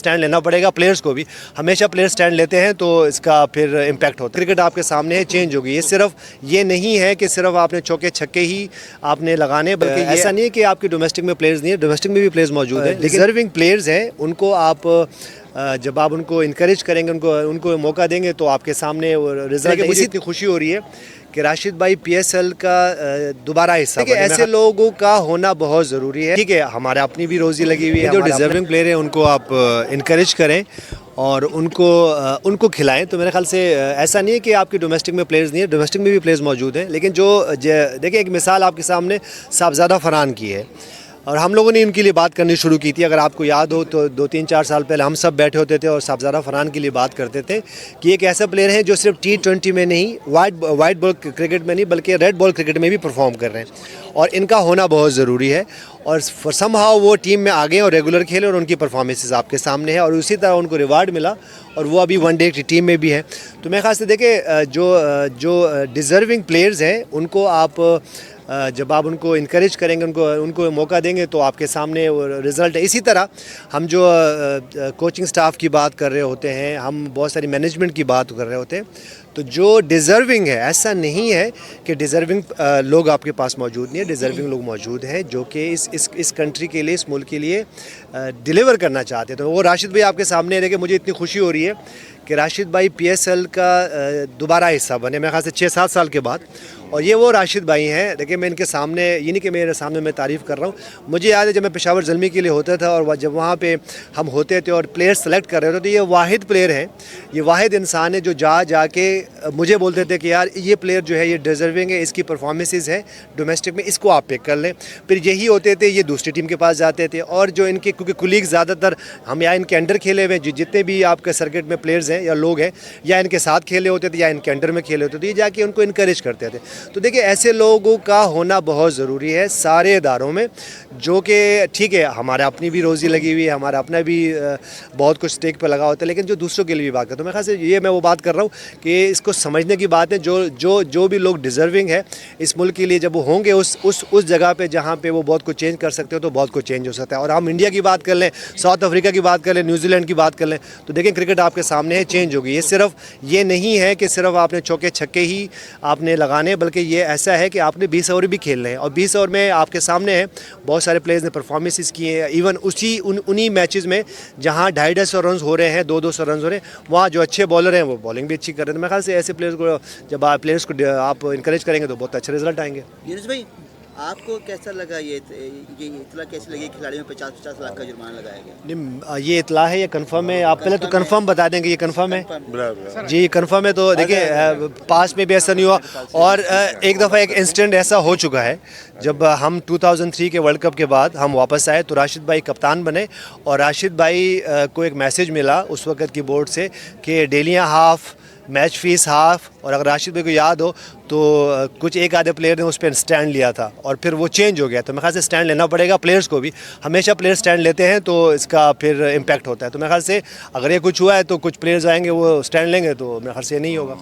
Stand लेना पड़ेगा players को भी। हमेशा प्लेयर्स स्टैंड लेते हैं तो इसका फिर इम्पैक्ट होता है। क्रिकेट आपके सामने है, चेंज होगी। ये सिर्फ ये नहीं है कि सिर्फ आपने चौके छक्के ही आपने लगाने, बल्कि ऐसा नहीं है कि आपकी डोमेस्टिक में प्लेयर्स नहीं है, डोमेस्टिक में भी प्लेयर्स मौजूद हैं। डिजर्विंग प्लेयर्स हैं, उनको आप जब आप उनको इनकरेज करेंगे, उनको मौका देंगे तो आपके सामने रिजल्ट। मुझे इतनी खुशी हो रही है कि राशिद भाई PSL का दोबारा हिस्सा बने। ऐसे लोगों का होना बहुत ज़रूरी है। ठीक है, हमारे अपनी भी रोज़ी लगी हुई है। जो डिजर्विंग प्लेयर हैं उनको आप इनकरेज करें और उनको खिलाएं। तो मेरे ख्याल से ऐसा नहीं है कि आपकी डोमेस्टिक में प्लेयर्स नहीं है, डोमेस्टिक में भी प्लेयर्स मौजूद हैं। लेकिन जो देखिए, एक मिसाल आपके सामने साहबजादा फरहान की है और हम लोगों ने इनके लिए बात करनी शुरू की थी। अगर आपको याद हो तो 2-3-4 साल पहले हम सब बैठे होते थे और साहबजादा फरहान के लिए बात करते थे कि एक ऐसा प्लेयर है जो सिर्फ T20 में नहीं, वाइट बॉल क्रिकेट में नहीं, बल्कि रेड बॉल क्रिकेट में भी परफॉर्म कर रहे हैं और इनका होना बहुत ज़रूरी है। और समहाउ वो टीम में आ गए और रेगुलर खेले और उनकी परफॉर्मेंसेस आपके सामने है और उसी तरह उनको रिवार्ड मिला और वो अभी वनडे की टीम में भी है। तो मेरे ख्याल से देखिए, जो डिज़र्विंग प्लेयर्स हैं उनको आप जब आप उनको इनकरेज करेंगे, उनको मौका देंगे तो आपके सामने रिज़ल्ट है। इसी तरह हम जो कोचिंग स्टाफ की बात कर रहे होते हैं, हम बहुत सारी मैनेजमेंट की बात कर रहे होते हैं, तो जो डिज़र्विंग है, ऐसा नहीं है कि डिज़र्विंग लोग आपके पास मौजूद नहीं है। डिज़र्विंग लोग मौजूद हैं जो कि इस कंट्री के लिए, इस मुल्क के लिए डिलीवर करना चाहते हैं। तो वो राशिद भाई आपके सामने है। देखिए, मुझे इतनी खुशी हो रही है कि राशिद भाई PSL का दोबारा हिस्सा बने, मेरे ख्याल से 6-7 साल के बाद। और ये वो राशिद भाई हैं। देखिए, मैं इनके सामने, ये नहीं कि मेरे सामने मैं तारीफ़ कर रहा हूँ, मुझे याद है जब मैं पेशावर ज़ल्मी के लिए होता था और जब वहाँ पे हम होते थे और प्लेयर सेलेक्ट कर रहे होते, तो ये वाहिद प्लेयर है, ये वाहिद इंसान है जो जाके मुझे बोलते थे कि यार ये प्लेयर जो है ये डिज़र्विंग है, इसकी परफॉर्मेंसेस है डोमेस्टिक में, इसको आप पिक कर लें। फिर यही होते थे, ये दूसरी टीम के पास जाते थे और जो इनके, क्योंकि कुलीग ज़्यादातर हम या इनके अंडर खेले हुए जितने भी आपके सर्किट में प्लेयर्स हैं या लोग हैं, या इनके साथ खेले होते थे या इनके अंडर में खेले होते थे, ये जाके उनको इनकरेज करते थे। तो देखिए, ऐसे लोगों का होना बहुत ज़रूरी है सारे इदारों में, जो कि ठीक है, हमारे अपनी भी रोज़ी लगी हुई है, हमारा अपना भी बहुत कुछ स्टेक पे लगा होता है, लेकिन जो दूसरों के लिए भी बात करता हूँ, मेरे ख्याल से ये मैं वो बात कर रहा हूँ कि इसको समझने की बात है। जो भी लोग डिज़र्विंग है इस मुल्क के लिए, जब वो होंगे उस जगह पे जहाँ पे वो बहुत कुछ चेंज कर सकते हो, तो बहुत कुछ चेंज हो सकता है। और हम इंडिया की बात कर लें, साउथ अफ्रीका की बात कर लें, न्यूजीलैंड की बात कर लें, तो देखें क्रिकेट आपके सामने है, चेंज होगी। ये सिर्फ ये नहीं है कि सिर्फ आपने चौके छक्के ही आपने लगाने, बल्कि ये ऐसा है कि आपने 20 ओवर भी खेलने हैं और 20 ओवर में आपके सामने है बहुत सारे प्लेयर्स ने परफॉर्मेंसेस किए हैं। इवन उन्हीं मैचेस में जहां 250 रन हो रहे हैं, 200 रन हो रहे हैं, वहाँ जो अच्छे बॉलर हैं वो बॉलिंग भी अच्छी कर रहे हैं। मेरे ख्याल से ऐसे प्लेयर्स को जब आप आप इनकरेज करेंगे तो बहुत अच्छे रिजल्ट आएंगे। यूनुस भाई, आपको कैसा लगा ये इतला कैसी लगी? खिलाड़ियों में 50-50 लाख का जुर्माना लगाया गया। नहीं, ये इतला है, ये कंफर्म है? आप पहले तो कंफर्म बता देंगे ये कंफर्म है जी, कंफर्म है। तो देखिए, पास में भी ऐसा नहीं हुआ और एक दफ़ा एक इंसिडेंट ऐसा हो चुका है, जब हम 2003 के वर्ल्ड कप के बाद हम वापस आए तो राशिद भाई कप्तान बने और राशिद भाई को एक मैसेज मिला उस वक़्त की बोर्ड से कि डेलियाँ हाफ, मैच फीस हाफ। और अगर राशिद भाई को याद हो तो कुछ एक आधे प्लेयर ने उस पर स्टैंड लिया था और फिर वो चेंज हो गया। तो मेरे ख्याल से स्टैंड लेना पड़ेगा प्लेयर्स को भी। हमेशा प्लेयर स्टैंड लेते हैं तो इसका फिर इम्पैक्ट होता है। तो मेरे ख्याल से अगर ये कुछ हुआ है तो कुछ प्लेयर्स आएंगे वो स्टैंड लेंगे, तो मेरे ख्याल से ये नहीं होगा।